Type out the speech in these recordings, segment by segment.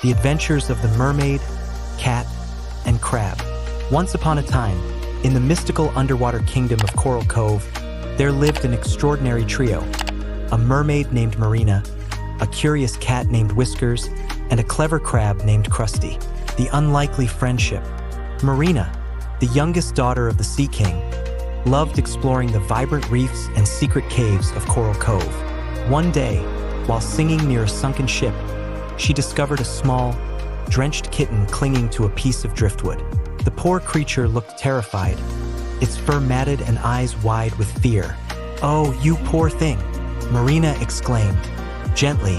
The Adventures of the Mermaid, Cat, and Crab. Once upon a time, in the mystical underwater kingdom of Coral Cove, there lived an extraordinary trio: a mermaid named Marina, a curious cat named Whiskers, and a clever crab named Crusty. The unlikely friendship. Marina, the youngest daughter of the Sea King, loved exploring the vibrant reefs and secret caves of Coral Cove. One day, while singing near a sunken ship, she discovered a small, drenched kitten clinging to a piece of driftwood. The poor creature looked terrified, its fur matted and eyes wide with fear. "Oh, you poor thing," Marina exclaimed. Gently,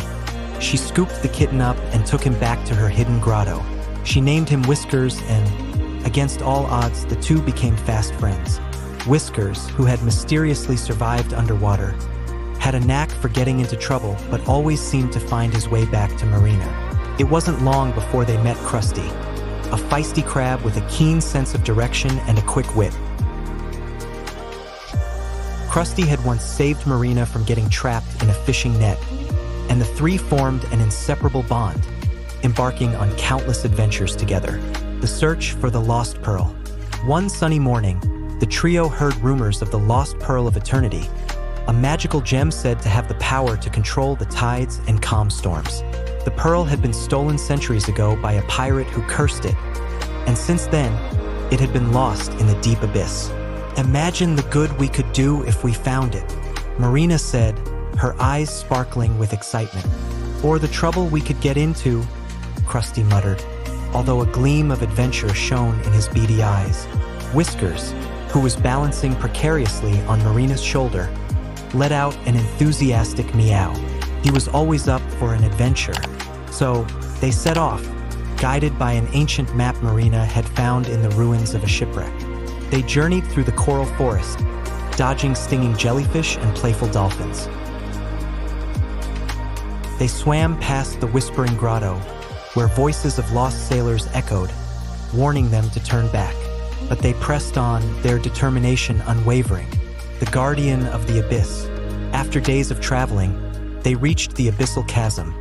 she scooped the kitten up and took him back to her hidden grotto. She named him Whiskers, and, against all odds, the two became fast friends. Whiskers, who had mysteriously survived underwater, had a knack for getting into trouble but always seemed to find his way back to Marina. It wasn't long before they met Crusty, a feisty crab with a keen sense of direction and a quick wit. Crusty had once saved Marina from getting trapped in a fishing net, and the three formed an inseparable bond, embarking on countless adventures together. The search for the lost pearl. One sunny morning, the trio heard rumors of the lost pearl of eternity, a magical gem said to have the power to control the tides and calm storms. The pearl had been stolen centuries ago by a pirate who cursed it, and since then, it had been lost in the deep abyss. "Imagine the good we could do if we found it," Marina said, her eyes sparkling with excitement. "Or the trouble we could get into," Crusty muttered, although a gleam of adventure shone in his beady eyes. Whiskers, who was balancing precariously on Marina's shoulder, let out an enthusiastic meow. He was always up for an adventure. So, they set off, guided by an ancient map Marina had found in the ruins of a shipwreck. They journeyed through the coral forest, dodging stinging jellyfish and playful dolphins. They swam past the Whispering Grotto, where voices of lost sailors echoed, warning them to turn back. But they pressed on, their determination unwavering. The guardian of the abyss. After days of traveling, they reached the Abyssal Chasm,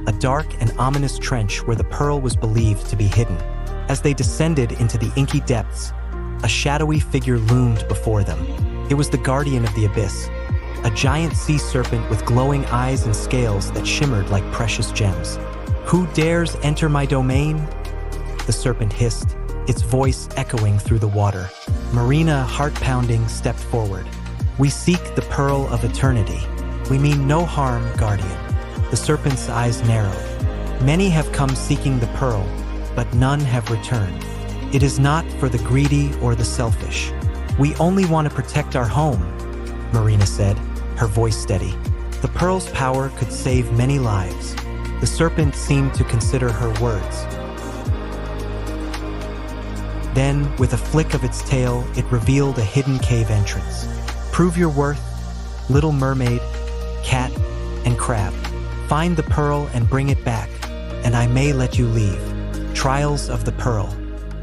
a dark and ominous trench where the pearl was believed to be hidden. As they descended into the inky depths, a shadowy figure loomed before them. It was the guardian of the abyss, a giant sea serpent with glowing eyes and scales that shimmered like precious gems. "Who dares enter my domain?" the serpent hissed, its voice echoing through the water. Marina, heart-pounding, stepped forward. "We seek the pearl of eternity. We mean no harm, guardian." The serpent's eyes narrowed. "Many have come seeking the pearl, but none have returned. It is not for the greedy or the selfish. We only want to protect our home," Marina said, her voice steady. The pearl's power could save many lives. The serpent seemed to consider her words. Then, with a flick of its tail, it revealed a hidden cave entrance. "Prove your worth, little mermaid, cat, and crab. Find the pearl and bring it back, and I may let you leave." Trials of the Pearl.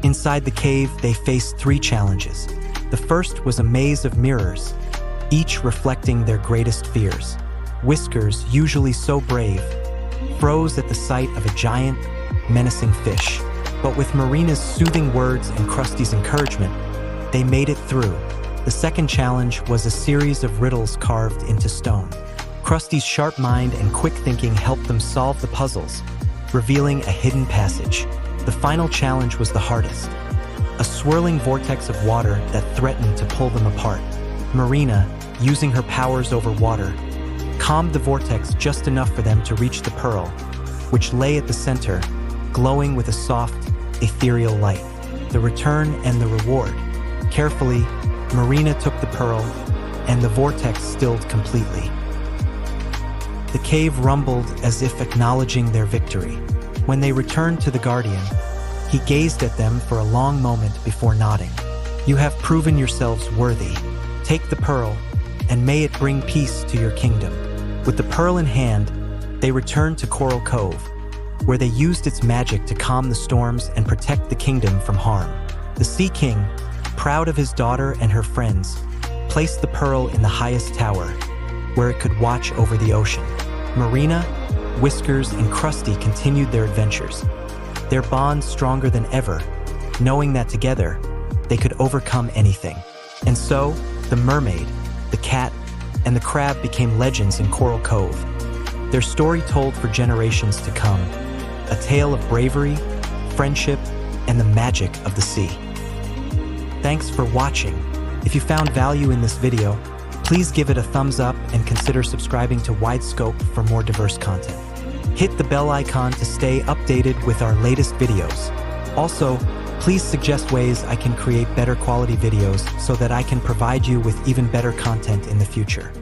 Inside the cave, they faced 3 challenges. The first was a maze of mirrors, each reflecting their greatest fears. Whiskers, usually so brave, froze at the sight of a giant, menacing fish. But with Marina's soothing words and Krusty's encouragement, they made it through. The second challenge was a series of riddles carved into stone. Krusty's sharp mind and quick thinking helped them solve the puzzles, revealing a hidden passage. The final challenge was the hardest, a swirling vortex of water that threatened to pull them apart. Marina, using her powers over water, calmed the vortex just enough for them to reach the pearl, which lay at the center, glowing with a soft, ethereal light. The return and the reward. Carefully, Marina took the pearl, and the vortex stilled completely. The cave rumbled as if acknowledging their victory. When they returned to the Guardian, he gazed at them for a long moment before nodding. "You have proven yourselves worthy. Take the pearl, and may it bring peace to your kingdom." With the pearl in hand, they returned to Coral Cove, where they used its magic to calm the storms and protect the kingdom from harm. The Sea King, proud of his daughter and her friends, placed the pearl in the highest tower, where it could watch over the ocean. Marina, Whiskers, and Crusty continued their adventures, their bond stronger than ever, knowing that together, they could overcome anything. And so, the mermaid, the cat, and the crab became legends in Coral Cove, their story told for generations to come, a tale of bravery, friendship, and the magic of the sea. Thanks for watching. If you found value in this video, please give it a thumbs up and consider subscribing to Wide Scope for more diverse content. Hit the bell icon to stay updated with our latest videos. Also, please suggest ways I can create better quality videos so that I can provide you with even better content in the future.